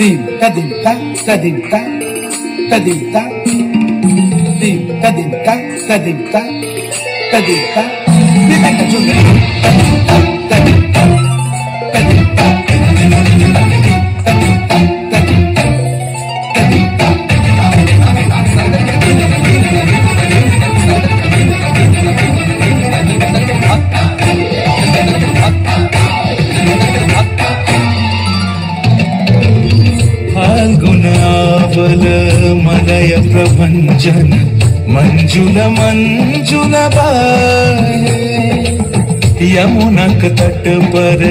Dim ta dim ta ta dim ta ta dim ta dim ta dim ta ta dim ta ta dim ta dim ta dim ta ta dim ta ta dim ta फाल्गुनावल मलय प्रभंजन मंजुल मंजुल बाहे यमुनक तट पर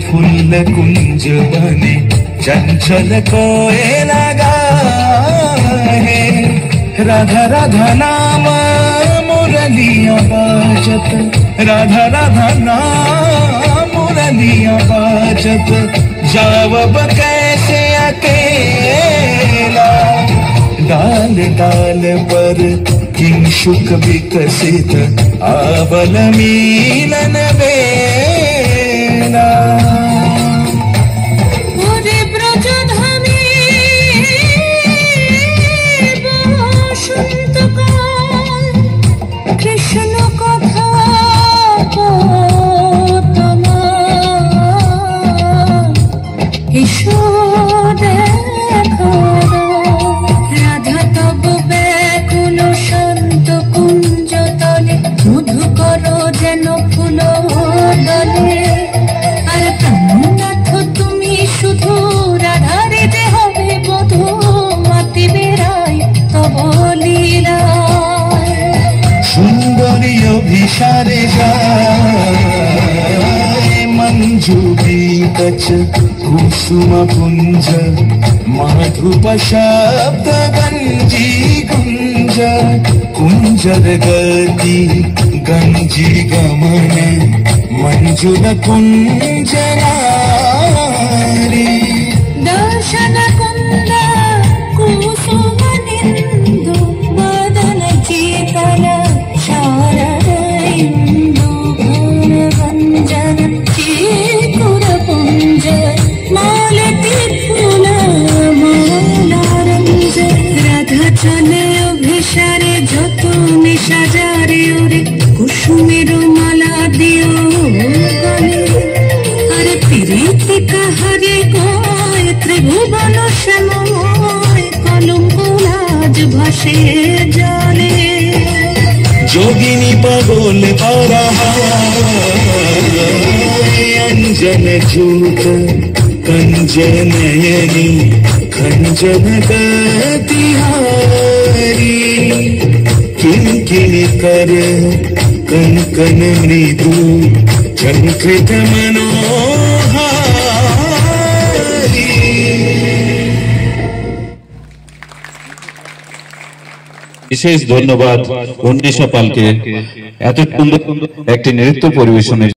फूल कुंज बने चंचल कोयला गाहे राधा राधा नाम मुरलिया बाजत राधा राधा नाम मुरलिया बाजत जावब कैसे अकेला डाल डाल पर किंशुक विकसित आवल मीलन बेला सारे जाए मंजू बीकच कुसुम कुंज माधुप शब्द गंजी कुंज कुंजर गति गंजी गमन मंजुल कुंज नारी दर्शन कुंद कुसुम निंदु मदन चीतल चले अभिसारे যত নিশা যারে ওরে কুসুমের মালা দিও গলে আরে প্রীতি কাহারে কয় ত্রিভুবন শ্যামময় কলঙ্ক লাজ ভাসে জলে যোগিনী পাগল পারা अंजन झूठ कंजन नयनी खंजन गतिहारी किन किन कर कन कन मृदु झंकृत मनोहारी विशेष धन्यवाद उन्नीशा पालके एत सुंदर एक नृत्य परिवेशনের